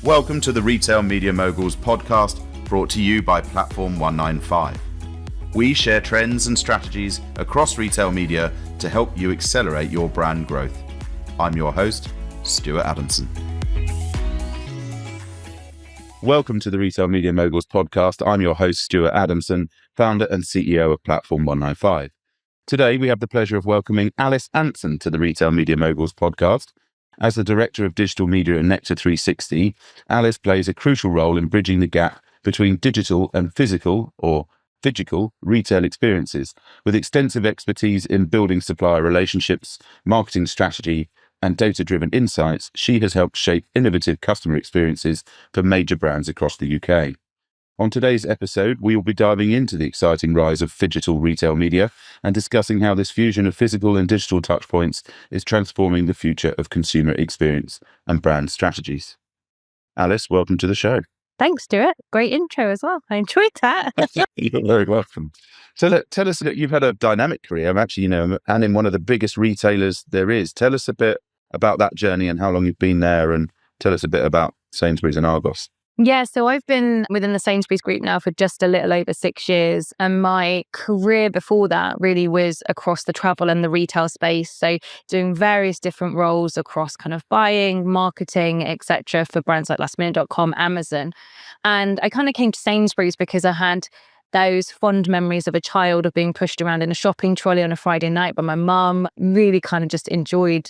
Welcome to the Retail Media Moguls podcast, brought to you by Platform 195. We share trends and strategies across retail media to help you accelerate your brand growth. I'm your host, Stuart Adamson. Welcome to the Retail Media Moguls podcast. I'm your host, Stuart Adamson, founder and CEO of Platform 195. Today, we have the pleasure of welcoming Alice Anson to the Retail Media Moguls podcast. As the Director of Digital Media at Nectar 360, Alice plays a crucial role in bridging the gap between digital and physical, or Phygital, retail experiences. With extensive expertise in building supplier relationships, marketing strategy, and data-driven insights, she has helped shape innovative customer experiences for major brands across the UK. On today's episode, we will be diving into the exciting rise of phygital retail media and discussing how this fusion of physical and digital touchpoints is transforming the future of consumer experience and brand strategies. Alice, welcome to the show. Thanks, Stuart. Great intro as well. I enjoyed that. You're very welcome. So tell us that you've had a dynamic career. I'm actually, and in one of the biggest retailers there is. Tell us a bit about that journey and how long you've been there, and tell us a bit about Sainsbury's and Argos. Yeah, so I've been within the Sainsbury's group now for just a little over 6 years. And my career before that really was across the travel and the retail space. So doing various different roles across kind of buying, marketing, etc. for brands like lastminute.com, Amazon. And I kind of came to Sainsbury's because I had those fond memories of a child of being pushed around in a shopping trolley on a Friday night by my mum. Really kind of just enjoyed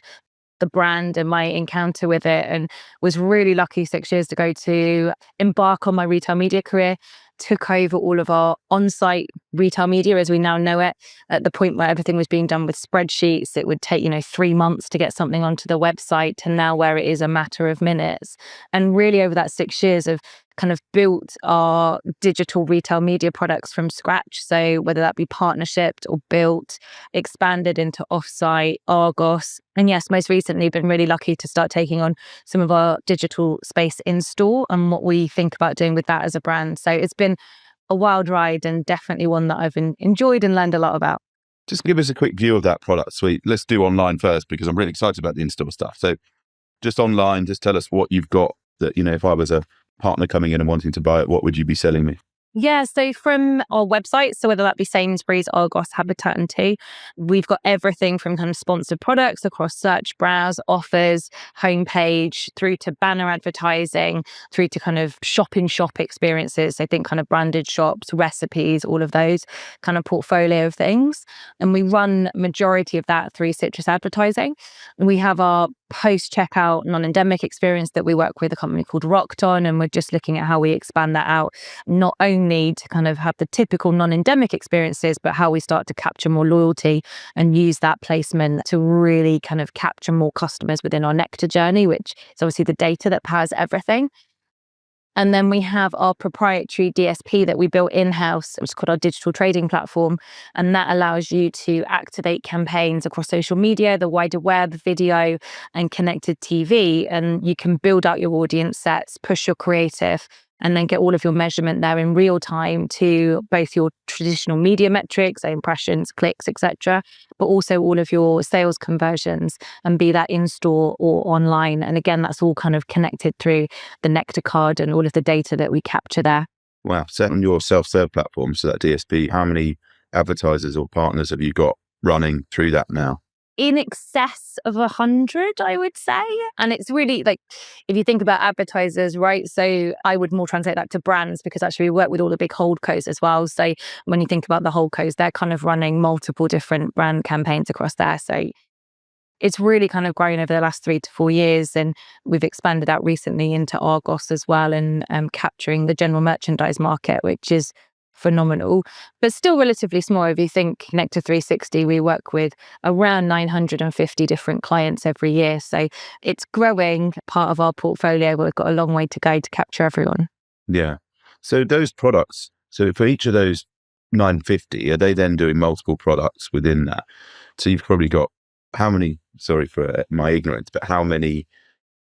the brand and my encounter with it, and was really lucky 6 years ago to embark on my retail media career. Took over all of our on-site retail media as we now know it, at the point where everything was being done with spreadsheets. It would take 3 months to get something onto the website, to now where it is a matter of minutes. And really over that 6 years of kind of built our digital retail media products from scratch. So whether that be partnershiped or built, expanded into offsite, Argos. And yes, most recently been really lucky to start taking on some of our digital space in store and what we think about doing with that as a brand. So it's been a wild ride, and definitely one that I've enjoyed and learned a lot about. Just give us a quick view of that product suite. Let's do online first, because I'm really excited about the in-store stuff. So just online, just tell us what you've got that, if I was a partner coming in and wanting to buy it, what would you be selling me? Yeah, so from our website, so whether that be Sainsbury's, Argos, Habitat and Tea, we've got everything from kind of sponsored products across search, browse, offers, homepage, through to banner advertising, through to kind of shop-in-shop experiences. I think kind of branded shops, recipes, all of those kind of portfolio of things. And we run majority of that through citrus advertising. We have our post-checkout non-endemic experience that we work with a company called Rockton, and we're just looking at how we expand that out, not only to kind of have the typical non-endemic experiences, but how we start to capture more loyalty and use that placement to really kind of capture more customers within our Nectar journey, which is obviously the data that powers everything. And then we have our proprietary DSP that we built in-house, which is called our digital trading platform. And that allows you to activate campaigns across social media, the wider web, video, and connected TV. And you can build out your audience sets, push your creative, and then get all of your measurement there in real time to both your traditional media metrics, so impressions, clicks, etc., but also all of your sales conversions, and be that in-store or online. And again, that's all kind of connected through the Nectar card and all of the data that we capture there. Wow. So on your self-serve platform, so that DSP, how many advertisers or partners have you got running through that now? In excess of 100, I would say. And it's really like, if you think about advertisers, right? So I would more translate that to brands, because actually we work with all the big holdcos as well. So when you think about the holdcos, they're kind of running multiple different brand campaigns across there. So it's really kind of grown over the last 3 to 4 years. And we've expanded out recently into Argos as well, and capturing the general merchandise market, which is phenomenal, but still relatively small. If you think Nectar 360, we work with around 950 different clients every year. So it's growing, part of our portfolio, but we've got a long way to go to capture everyone. Yeah. So those products, so for each of those 950, are they then doing multiple products within that? So you've probably got how many, sorry for my ignorance, but how many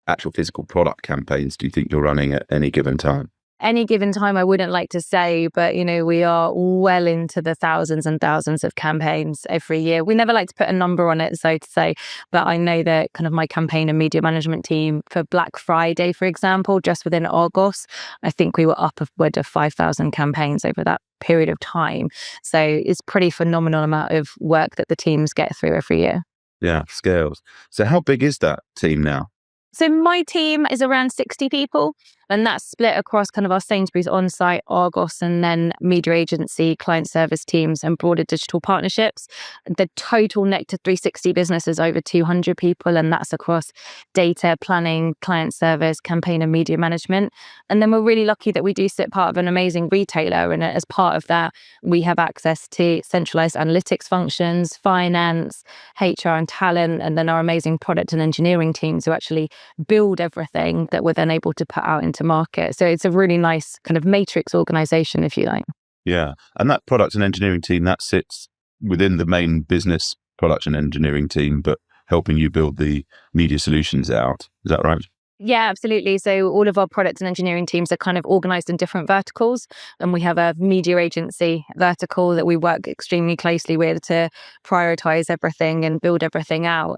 actual physical product campaigns do you think you're running at any given time? any given time, I wouldn't like to say, but, we are well into the thousands and thousands of campaigns every year. We never like to put a number on it, so to say, but I know that kind of my campaign and media management team for Black Friday, for example, just within Argos, I think we were upward of 5,000 campaigns over that period of time. So it's pretty phenomenal amount of work that the teams get through every year. Yeah, scales. So how big is that team now? So my team is around 60 people, and that's split across kind of our Sainsbury's on-site, Argos, and then media agency, client service teams, and broader digital partnerships. The total Nectar 360 business is over 200 people, and that's across data, planning, client service, campaign and media management. And then we're really lucky that we do sit part of an amazing retailer, and as part of that, we have access to centralized analytics functions, finance, HR and talent, and then our amazing product and engineering teams who actually build everything that we're then able to put out into market. So it's a really nice kind of matrix organization, if you like. Yeah. And that product and engineering team, that sits within the main business product and engineering team, but helping you build the media solutions out. Is that right? Yeah, absolutely. So all of our product and engineering teams are kind of organized in different verticals. And we have a media agency vertical that we work extremely closely with to prioritize everything and build everything out.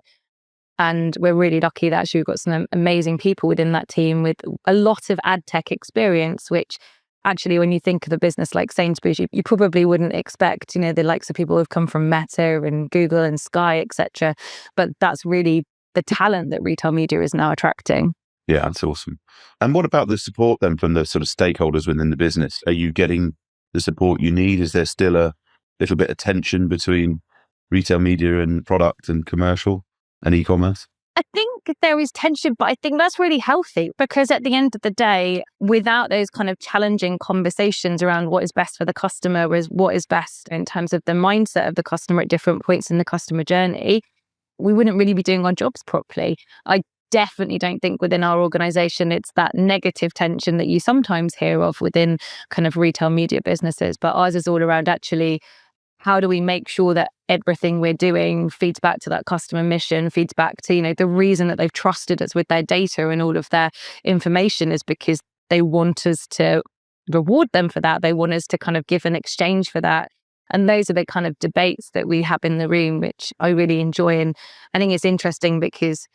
And we're really lucky that actually we've got some amazing people within that team with a lot of ad tech experience, which actually, when you think of a business like Sainsbury's, you probably wouldn't expect, the likes of people who've come from Meta and Google and Sky, etc. But that's really the talent that retail media is now attracting. Yeah, that's awesome. And what about the support then from the sort of stakeholders within the business? Are you getting the support you need? Is there still a little bit of tension between retail media and product and commercial and e-commerce? I think there is tension, but I think that's really healthy because at the end of the day, without those kind of challenging conversations around what is best for the customer, what is best in terms of the mindset of the customer at different points in the customer journey, we wouldn't really be doing our jobs properly. I definitely don't think within our organization it's that negative tension that you sometimes hear of within kind of retail media businesses, but ours is all around actually how do we make sure that everything we're doing feeds back to that customer mission, feeds back to, the reason that they've trusted us with their data and all of their information is because they want us to reward them for that. They want us to kind of give an exchange for that. And those are the kind of debates that we have in the room, which I really enjoy. And I think it's interesting because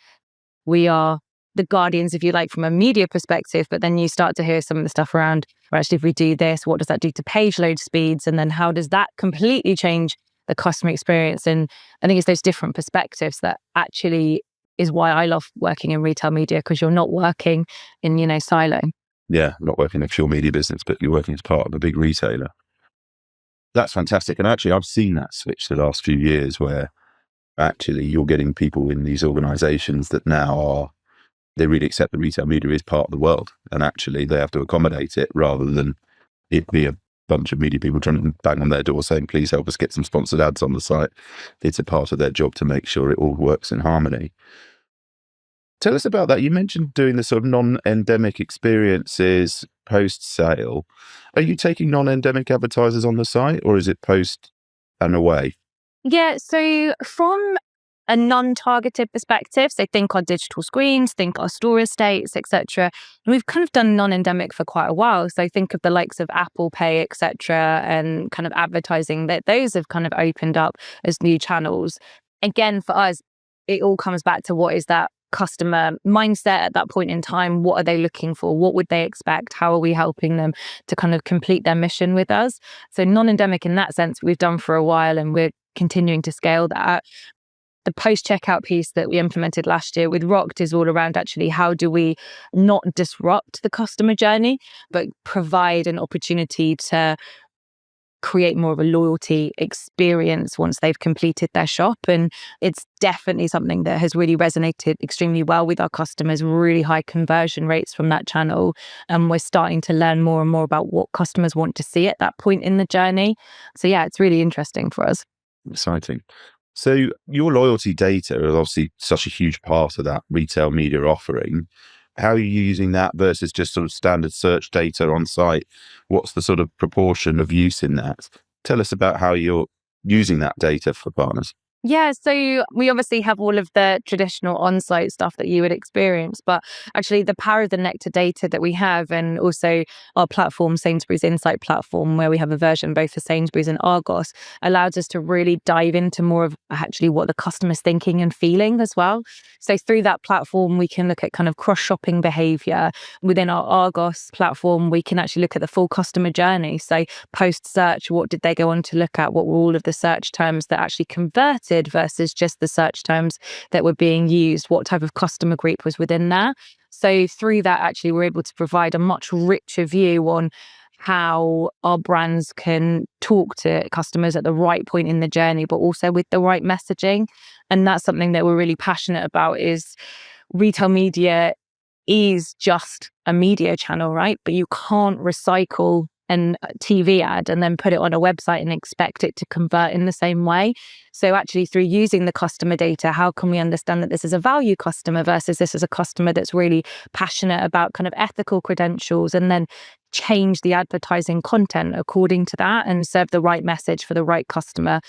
we are the guardians, if you like, from a media perspective, but then you start to hear some of the stuff around, well, actually, if we do this, what does that do to page load speeds? And then how does that completely change the customer experience? And I think it's those different perspectives that actually is why I love working in retail media, because you're not working in, silo. Yeah, not working in a pure media business, but you're working as part of a big retailer. That's fantastic. And actually, I've seen that switch the last few years where actually you're getting people in these organizations that now they really accept that retail media is part of the world, and actually they have to accommodate it rather than it be a bunch of media people trying to bang on their door saying, please help us get some sponsored ads on the site. It's a part of their job to make sure it all works in harmony. Tell us about that. You mentioned doing the sort of non-endemic experiences post-sale. Are you taking non-endemic advertisers on the site, or is it post and away? Yeah, so from a non-targeted perspective, so think our digital screens, think our store estates, etc. And we've kind of done non-endemic for quite a while. So think of the likes of Apple Pay, etc., and kind of advertising that those have kind of opened up as new channels. Again, for us, it all comes back to what is that customer mindset at that point in time. What are they looking for? What would they expect? How are we helping them to kind of complete their mission with us? So non-endemic in that sense, we've done for a while, and we're continuing to scale that. The post-checkout piece that we implemented last year with Rocked is all around actually how do we not disrupt the customer journey, but provide an opportunity to create more of a loyalty experience once they've completed their shop. And it's definitely something that has really resonated extremely well with our customers, really high conversion rates from that channel. And we're starting to learn more and more about what customers want to see at that point in the journey. So yeah, it's really interesting for us. Exciting. So your loyalty data is obviously such a huge part of that retail media offering. How are you using that versus just sort of standard search data on site? What's the sort of proportion of use in that? Tell us about how you're using that data for partners. Yeah, so we obviously have all of the traditional on-site stuff that you would experience, but actually the power of the Nectar data that we have, and also our platform, Sainsbury's Insight platform, where we have a version both for Sainsbury's and Argos, allows us to really dive into more of actually what the customer's thinking and feeling as well. So through that platform, we can look at kind of cross-shopping behavior. Within our Argos platform, we can actually look at the full customer journey. So post-search, what did they go on to look at? What were all of the search terms that actually converted versus just the search terms that were being used? What type of customer group was within there? So through that, actually, we're able to provide a much richer view on how our brands can talk to customers at the right point in the journey, but also with the right messaging. And that's something that we're really passionate about. Is retail media is just a media channel, right? But you can't recycle an TV ad and then put it on a website and expect it to convert in the same way. So actually, through using the customer data, how can we understand that this is a value customer versus this is a customer that's really passionate about kind of ethical credentials, and then change the advertising content according to that and serve the right message for the right customer,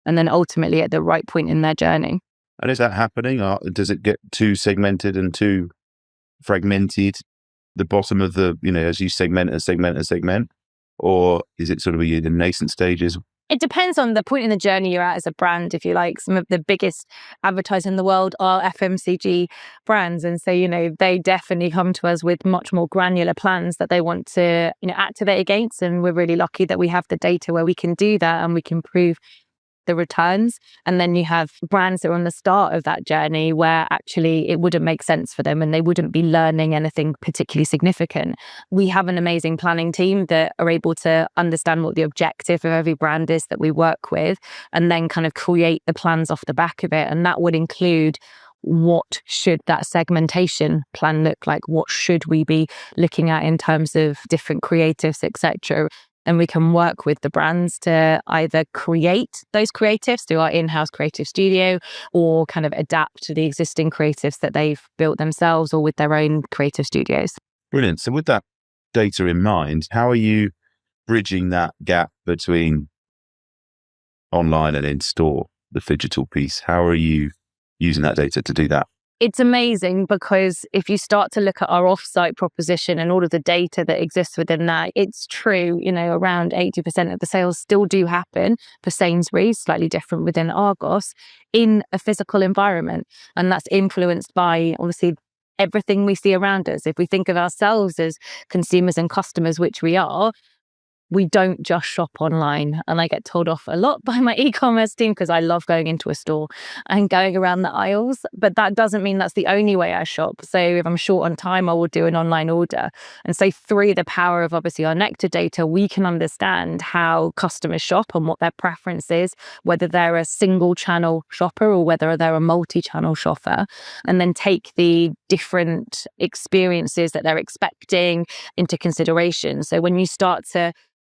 and then ultimately at the right point in their journey. And is that happening? Or does it get too segmented and too fragmented? The bottom of the, as you segment and segment and segment, or is it sort of in the nascent stages? It depends on the point in the journey you're at as a brand, if you like. Some of the biggest advertisers in the world are FMCG brands. And so, they definitely come to us with much more granular plans that they want to, activate against. And we're really lucky that we have the data where we can do that and we can prove the returns. And then you have brands that are on the start of that journey where actually it wouldn't make sense for them and they wouldn't be learning anything particularly significant. We have an amazing planning team that are able to understand what the objective of every brand is that we work with, and then kind of create the plans off the back of it. And that would include, what should that segmentation plan look like? What should we be looking at in terms of different creatives, etc.? And we can work with the brands to either create those creatives through our in-house creative studio, or kind of adapt to the existing creatives that they've built themselves or with their own creative studios. Brilliant. So with that data in mind, how are you bridging that gap between online and in-store, the phygital piece? How are you using that data to do that? It's amazing because if you start to look at our offsite proposition and all of the data that exists within that, it's true, around 80% of the sales still do happen for Sainsbury's, slightly different within Argos, in a physical environment. And that's influenced by, obviously, everything we see around us. If we think of ourselves as consumers and customers, which we are, we don't just shop online. And I get told off a lot by my e-commerce team because I love going into a store and going around the aisles. But that doesn't mean that's the only way I shop. So if I'm short on time, I will do an online order. And so through the power of obviously our Nectar data, we can understand how customers shop and what their preference is, whether they're a single channel shopper or whether they're a multi-channel shopper, and then take the different experiences that they're expecting into consideration. So when you start to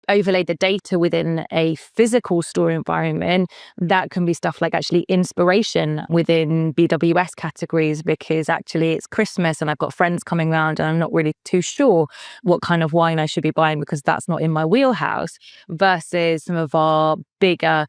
overlay the data within a physical store environment, that can be stuff like actually inspiration within BWS categories, because actually it's Christmas and I've got friends coming around and I'm not really too sure what kind of wine I should be buying because that's not in my wheelhouse, versus some of our bigger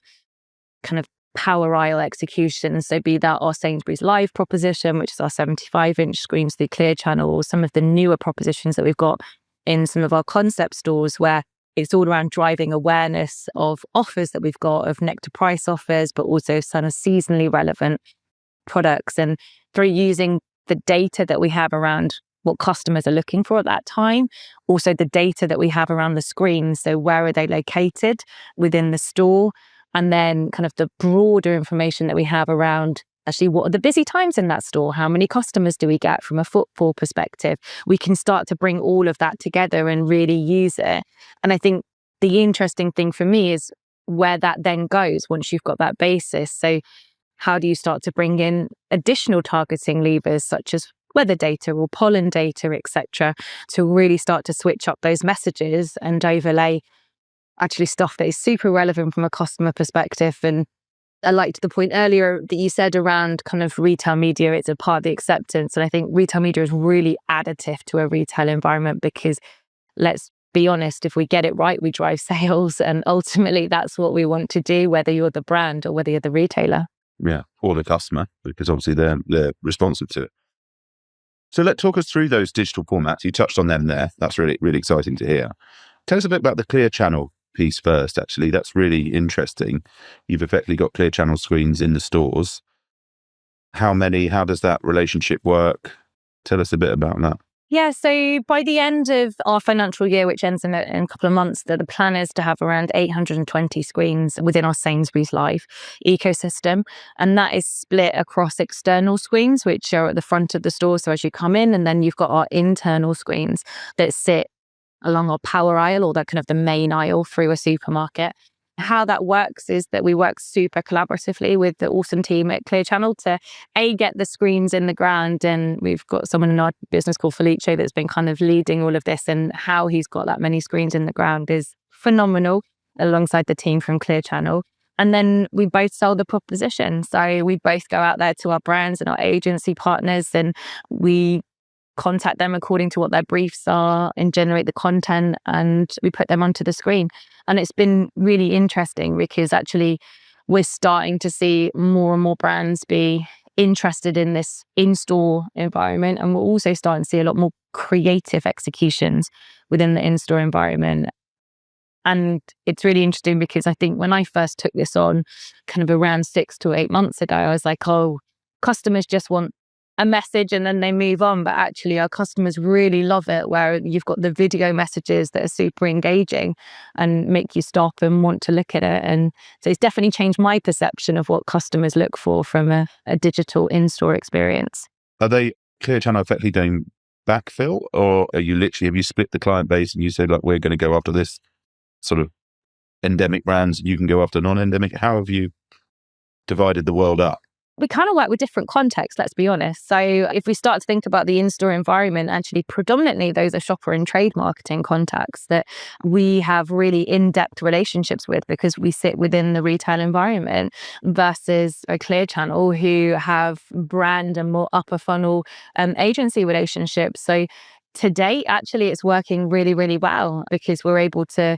kind of power aisle executions. So be that our Sainsbury's Live proposition, which is our 75-inch screens through Clear Channel, or some of the newer propositions that we've got in some of our concept stores where it's all around driving awareness of offers that we've got, of Nectar price offers, but also some seasonally relevant products. And through using the data that we have around what customers are looking for at that time, also the data that we have around the screens, so where are they located within the store, and then kind of the broader information that we have around actually what are the busy times in that store, how many customers do we get from a footfall perspective. We can start to bring all of that together and really use it. And I think the interesting thing for me is where that then goes once you've got that basis. So how do you start to bring in additional targeting levers such as weather data or pollen data, etc., to really start to switch up those messages and overlay actually stuff that is super relevant from a customer perspective. And I liked the point earlier that you said around kind of retail media, it's a part of the acceptance. And I think retail media is really additive to a retail environment because, let's be honest, if we get it right, we drive sales. And ultimately, that's what we want to do, whether you're the brand or whether you're the retailer. for the customer, because obviously they're responsive to it. So let's talk us through those digital formats. You touched on them there. That's really, really exciting to hear. Tell us a bit about the Clear Channel piece first, actually. That's really interesting. You've effectively got Clear Channel screens in the stores. How many? How does that relationship work? Tell us a bit about that. Yeah, so by the end of our financial year, which ends in a couple of months, the plan is to have around 820 screens within our Sainsbury's Live ecosystem. And that is split across external screens, which are at the front of the store. So as you come in, and then you've got our internal screens that sit along our power aisle, or that kind of the main aisle through a supermarket. How that works is that we work super collaboratively with the awesome team at Clear Channel to get the screens in the ground. And we've got someone in our business called Felice that's been kind of leading all of this, and how he's got that many screens in the ground is phenomenal, alongside the team from Clear Channel. And then we both sell the proposition. So we both go out there to our brands and our agency partners, and we contact them according to what their briefs are and generate the content, and we put them onto the screen. And it's been really interesting because actually we're starting to see more and more brands be interested in this in-store environment, and we're also starting to see a lot more creative executions within the in-store environment. And it's really interesting because I think when I first took this on kind of around 6 to 8 months ago, I was like, oh, customers just want a message and then they move on. But actually our customers really love it, where you've got the video messages that are super engaging and make you stop and want to look at it. And so it's definitely changed my perception of what customers look for from a digital in-store experience. Are they Clear Channel effectively doing backfill, or have you split the client base and you say, like, we're going to go after this sort of endemic brands, you can go after non-endemic? How have you divided the world up? We kind of work with different contexts, let's be honest. So if we start to think about the in-store environment, actually predominantly those are shopper and trade marketing contacts that we have really in-depth relationships with because we sit within the retail environment, versus a Clear Channel who have brand and more upper funnel agency relationships. So to date, actually, it's working really, really well because we're able to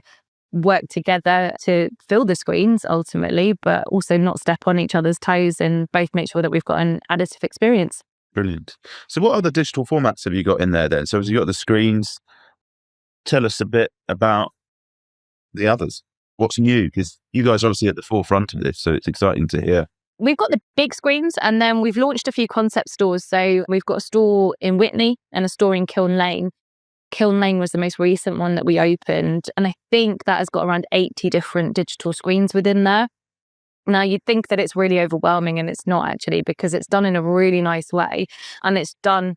work together to fill the screens ultimately, but also not step on each other's toes and both make sure that we've got an additive experience. Brilliant. So what other digital formats have you got in there then? So you've got the screens. Tell us a bit about the others. What's new? Because you guys are obviously at the forefront of this, so it's exciting to hear. We've got the big screens, and then we've launched a few concept stores. So we've got a store in Witney and a store in Kiln Lane. Kiln Lane was the most recent one that we opened, and I think that has got around 80 different digital screens within there. Now, you'd think that it's really overwhelming, and it's not actually, because it's done in a really nice way, and it's done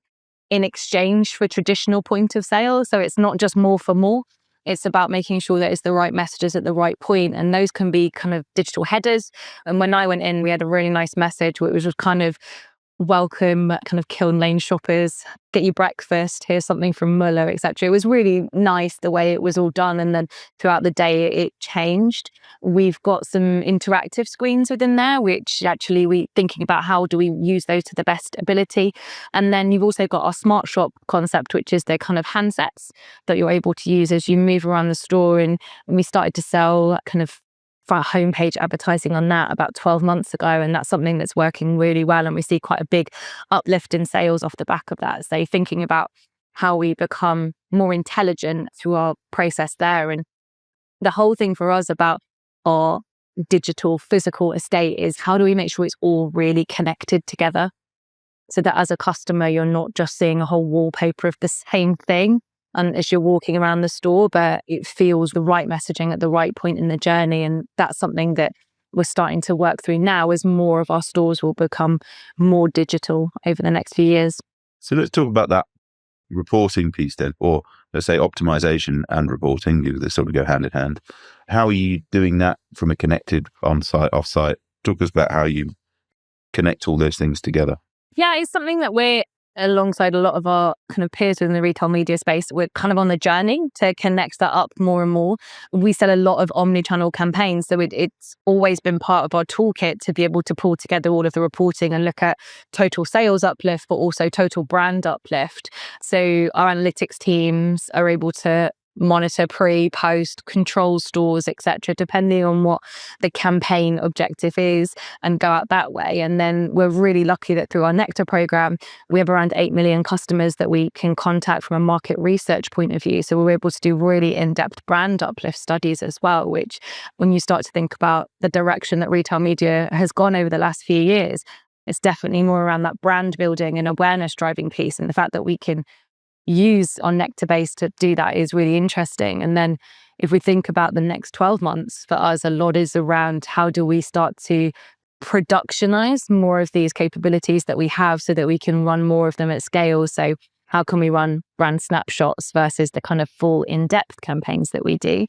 in exchange for traditional point of sale. So it's not just more for more. It's about making sure that it's the right messages at the right point, and those can be kind of digital headers. And when I went in, we had a really nice message, which was just kind of welcome kind of Kiln Lane shoppers, get you breakfast, here's something from Muller, etc. It was really nice the way it was all done, and then throughout the day it changed. We've got some interactive screens within there, which actually we thinking about how do we use those to the best ability. And then you've also got our smart shop concept, which is the kind of handsets that you're able to use as you move around the store. And we started to sell kind of for homepage advertising on that about 12 months ago, and that's something that's working really well, and we see quite a big uplift in sales off the back of that. So thinking about how we become more intelligent through our process there, and the whole thing for us about our digital physical estate is how do we make sure it's all really connected together, so that as a customer you're not just seeing a whole wallpaper of the same thing and as you're walking around the store, but it feels the right messaging at the right point in the journey. And that's something that we're starting to work through now as more of our stores will become more digital over the next few years. So let's talk about that reporting piece then, or let's say optimization and reporting. They sort of go hand in hand. How are you doing that from a connected on-site, off-site? Talk us about how you connect all those things together. Yeah, it's something that we're, alongside a lot of our kind of peers within the retail media space, we're kind of on the journey to connect that up more and more. We sell a lot of omni-channel campaigns, so it's always been part of our toolkit to be able to pull together all of the reporting and look at total sales uplift, but also total brand uplift. So our analytics teams are able to monitor pre, post, control stores, etc., depending on what the campaign objective is, and go out that way. And then we're really lucky that through our Nectar program, we have around 8 million customers that we can contact from a market research point of view. So we're able to do really in-depth brand uplift studies as well, which when you start to think about the direction that retail media has gone over the last few years, it's definitely more around that brand building and awareness driving piece. And the fact that we can use on Nectar base to do that is really interesting. And then if we think about the next 12 months, for us, a lot is around how do we start to productionize more of these capabilities that we have so that we can run more of them at scale. So how can we run brand snapshots versus the kind of full in-depth campaigns that we do?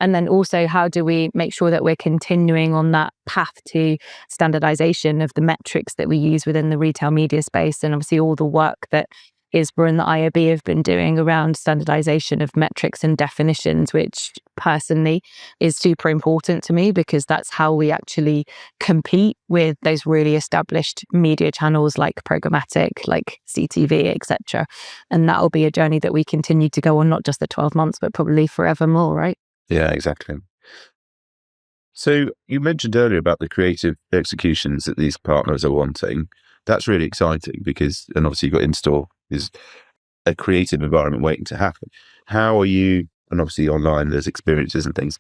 And then also, how do we make sure that we're continuing on that path to standardization of the metrics that we use within the retail media space? And obviously all the work that ISBA and the IOB have been doing around standardization of metrics and definitions, which personally is super important to me because that's how we actually compete with those really established media channels like programmatic, like CTV, etc. And that will be a journey that we continue to go on, not just the 12 months, but probably forevermore, right? Yeah, exactly. So you mentioned earlier about the creative executions that these partners are wanting. That's really exciting because, and obviously you've got in-store is a creative environment waiting to happen. How are you, and obviously online there's experiences and things.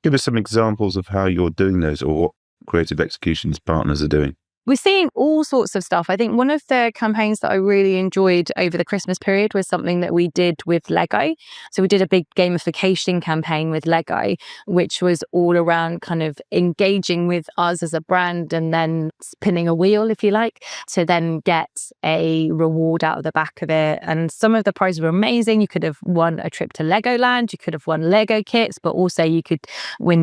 Give us some examples of how you're doing those or what creative executions partners are doing. We're seeing all sorts of stuff. I think one of the campaigns that I really enjoyed over the Christmas period was something that we did with Lego. So we did a big gamification campaign with Lego, which was all around kind of engaging with us as a brand and then spinning a wheel, if you like, to then get a reward out of the back of it. And some of the prizes were amazing. You could have won a trip to Legoland, you could have won Lego kits, but also you could win,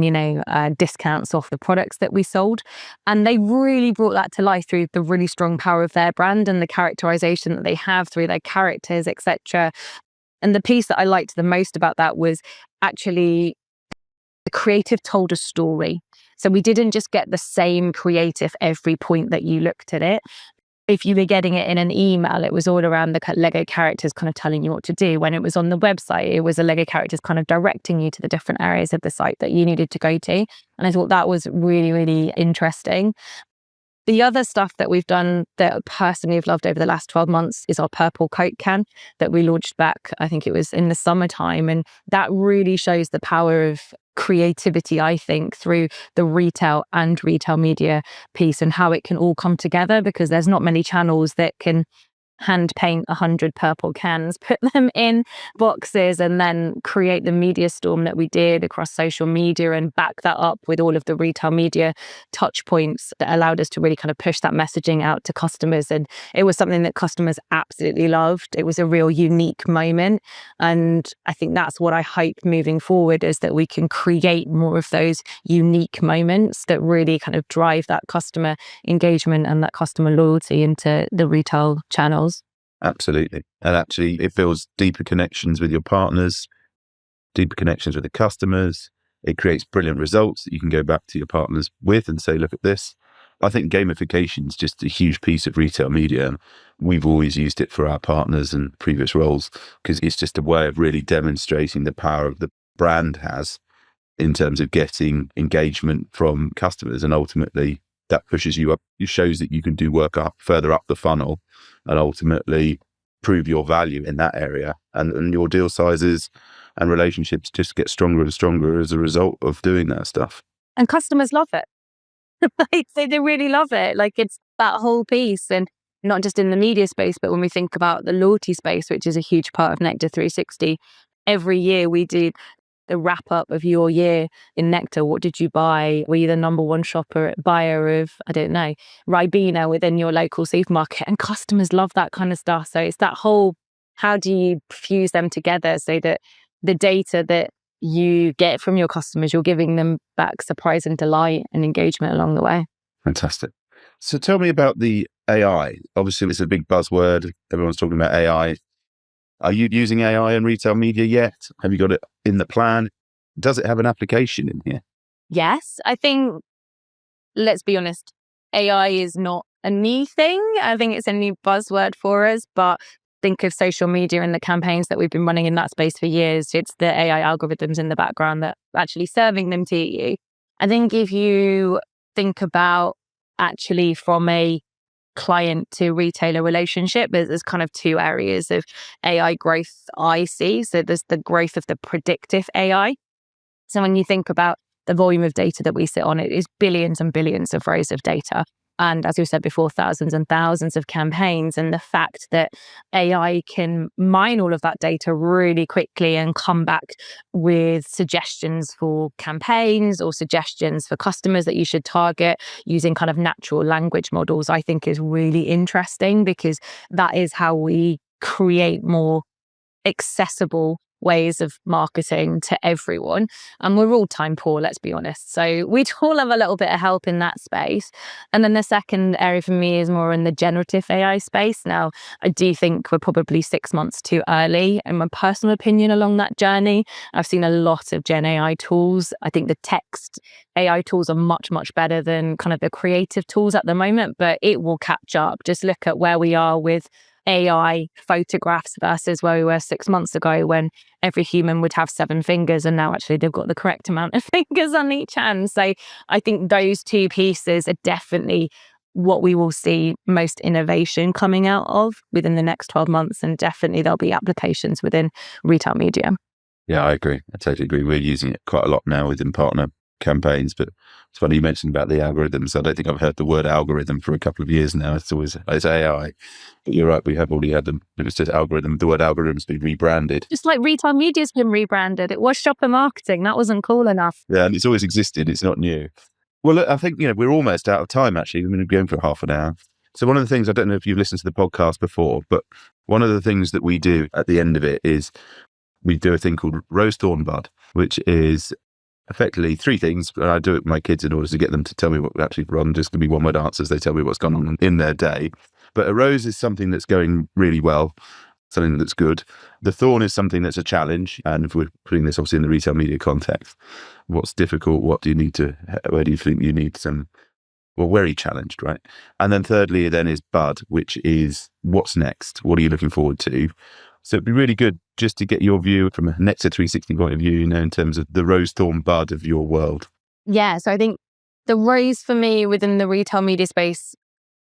discounts off the products that we sold. And they really brought that to life through the really strong power of their brand and the characterization that they have through their characters, etc. And the piece that I liked the most about that was actually the creative told a story. So we didn't just get the same creative every point that you looked at it. If you were getting it in an email, it was all around the Lego characters kind of telling you what to do. When it was on the website, it was the Lego characters kind of directing you to the different areas of the site that you needed to go to. And I thought that was really, really interesting. The other stuff that we've done that I personally have loved over the last 12 months is our purple Coke can that we launched back, I think it was in the summertime. And that really shows the power of creativity, I think, through the retail and retail media piece and how it can all come together, because there's not many channels that can hand paint 100 purple cans, put them in boxes, and then create the media storm that we did across social media and back that up with all of the retail media touch points that allowed us to really kind of push that messaging out to customers. And it was something that customers absolutely loved. It was a real unique moment. And I think that's what I hope moving forward, is that we can create more of those unique moments that really kind of drive that customer engagement and that customer loyalty into the retail channels. Absolutely. And actually it builds deeper connections with your partners, deeper connections with the customers. It creates brilliant results that you can go back to your partners with and say, look at this. I think gamification is just a huge piece of retail media. And we've always used it for our partners and previous roles because it's just a way of really demonstrating the power of the brand has in terms of getting engagement from customers. And ultimately that pushes you up. It shows that you can do work up further up the funnel and ultimately prove your value in that area. And your deal sizes and relationships just get stronger and stronger as a result of doing that stuff. And customers love it. They really love it. Like, it's that whole piece. And not just in the media space, but when we think about the loyalty space, which is a huge part of Nectar 360, every year we do the wrap up of your year in Nectar. What did you buy? Were you the number one buyer of, I don't know, Ribena within your local supermarket? And customers love that kind of stuff. So it's that whole, how do you fuse them together so that the data that you get from your customers, you're giving them back surprise and delight and engagement along the way. Fantastic. So tell me about the AI. Obviously, it's a big buzzword. Everyone's talking about AI. Are you using AI in retail media yet? Have you got it in the plan? Does it have an application in here? Yes, I think, let's be honest, AI is not a new thing. I think it's a new buzzword for us, but think of social media and the campaigns that we've been running in that space for years. It's the AI algorithms in the background that are actually serving them to you. I think if you think about actually from a client to retailer relationship, there's kind of two areas of AI growth I see. So there's the growth of the predictive AI. So when you think about the volume of data that we sit on, it is billions and billions of rows of data. And as we said before, thousands and thousands of campaigns. And the fact that AI can mine all of that data really quickly and come back with suggestions for campaigns or suggestions for customers that you should target using kind of natural language models, I think is really interesting, because that is how we create more accessible ways of marketing to everyone. And we're all time poor, let's be honest. So we'd all have a little bit of help in that space. And then the second area for me is more in the generative AI space. Now, I do think we're probably 6 months too early, in my personal opinion, along that journey. I've seen a lot of Gen AI tools. I think the text AI tools are much, much better than kind of the creative tools at the moment, but it will catch up. Just look at where we are with AI photographs versus where we were 6 months ago, when every human would have 7 fingers, and now actually they've got the correct amount of fingers on each hand. So I think those two pieces are definitely what we will see most innovation coming out of within the next 12 months. And definitely there'll be applications within retail media. Yeah, I agree. I totally agree. We're using it quite a lot now within partner campaigns, but it's funny you mentioned about the algorithms. I don't think I've heard the word algorithm for a couple of years now. It's AI. But you're right, we have already had them. It was just algorithm. The word algorithm's been rebranded. Just like retail media's been rebranded. It was shopper marketing. That wasn't cool enough. Yeah, and it's always existed. It's not new. Well, look, I think, we're almost out of time, actually. We've been going for half an hour. So one of the things, I don't know if you've listened to the podcast before, but one of the things that we do at the end of it is we do a thing called Rose Thorn Bud, which is effectively 3 things. I do it with my kids in order to get them to tell me what actually run, just going to be one-word answers. They tell me what's gone on in their day. But a rose is something that's going really well, something that's good. The thorn is something that's a challenge. And if we're putting this obviously in the retail media context, what's difficult? Where do you think you need some, well, very challenged, right? And then thirdly then is bud, which is what's next? What are you looking forward to? So it'd be really good just to get your view from a Nectar 360 point of view, in terms of the rose thorn bud of your world. Yeah, so I think the rose for me within the retail media space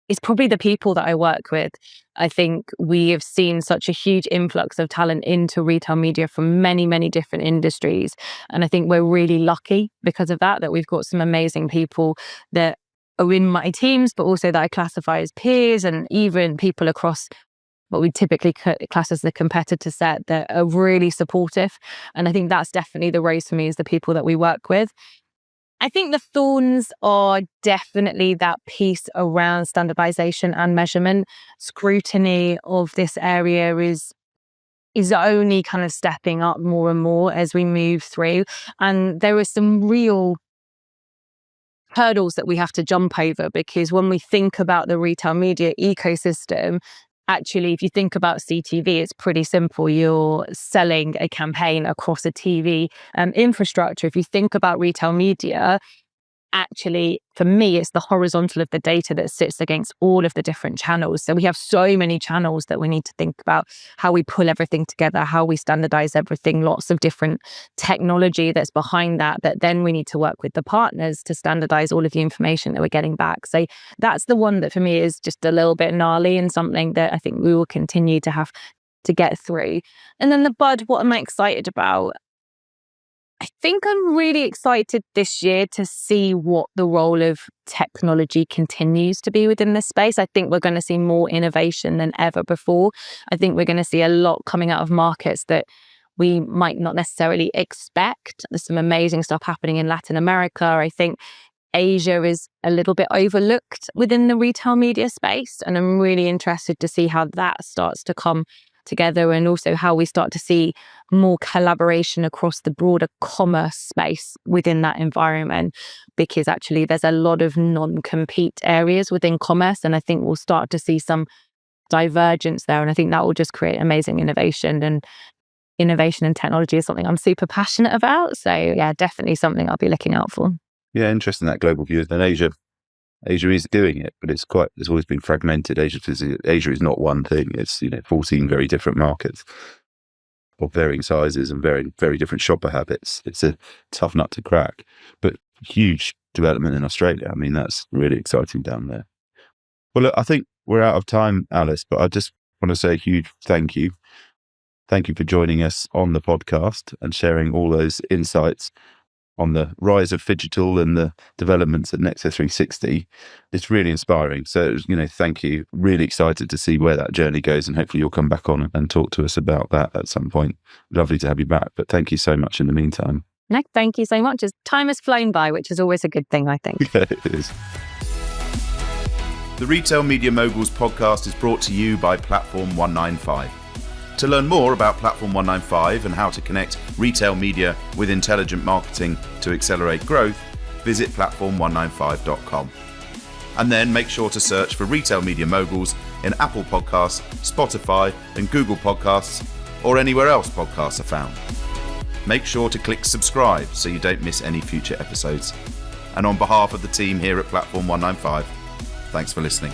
is probably the people that I work with. I think we have seen such a huge influx of talent into retail media from many, many different industries. And I think we're really lucky because of that we've got some amazing people that are in my teams, but also that I classify as peers, and even people across what we typically class as the competitor set that are really supportive. And I think that's definitely the rose for me, is the people that we work with. I think the thorns are definitely that piece around standardization and measurement. Scrutiny of this area is only kind of stepping up more and more as we move through. And there are some real hurdles that we have to jump over, because when we think about the retail media ecosystem, actually, if you think about CTV, it's pretty simple. You're selling a campaign across a TV infrastructure. If you think about retail media, actually, for me, it's the horizontal of the data that sits against all of the different channels. So we have so many channels that we need to think about how we pull everything together, how we standardize everything, lots of different technology that's behind that then we need to work with the partners to standardize all of the information that we're getting back. So that's the one that for me is just a little bit gnarly, and something that I think we will continue to have to get through. And then the bud, what am I excited about? I think I'm really excited this year to see what the role of technology continues to be within this space. I think we're going to see more innovation than ever before. I think we're going to see a lot coming out of markets that we might not necessarily expect. There's some amazing stuff happening in Latin America. I think Asia is a little bit overlooked within the retail media space, and I'm really interested to see how that starts to come together, and also how we start to see more collaboration across the broader commerce space within that environment, because actually there's a lot of non-compete areas within commerce, and I think we'll start to see some divergence there, and I think that will just create amazing innovation. And innovation and technology is something I'm super passionate about, so yeah, definitely something I'll be looking out for. Yeah, interesting, that global view. In Asia, Asia is doing it, but it's always been fragmented. Asia is not one thing. It's 14 very different markets of varying sizes and very, very different shopper habits. It's a tough nut to crack, but huge development in Australia. I mean, that's really exciting down there. Well, look, I think we're out of time, Alice, but I just want to say a huge thank you. Thank you for joining us on the podcast and sharing all those insights on the rise of Phygital and the developments at Nectar 360. It's really inspiring. So, thank you. Really excited to see where that journey goes, and hopefully you'll come back on and talk to us about that at some point. Lovely to have you back, but thank you so much in the meantime. No, thank you so much. Time has flown by, which is always a good thing, I think. Yeah, it is. The Retail Media Moguls podcast is brought to you by Platform 195. To learn more about Platform 195 and how to connect retail media with intelligent marketing to accelerate growth, visit platform195.com. And then make sure to search for Retail Media Moguls in Apple Podcasts, Spotify and Google Podcasts, or anywhere else podcasts are found. Make sure to click subscribe so you don't miss any future episodes. And on behalf of the team here at Platform 195, thanks for listening.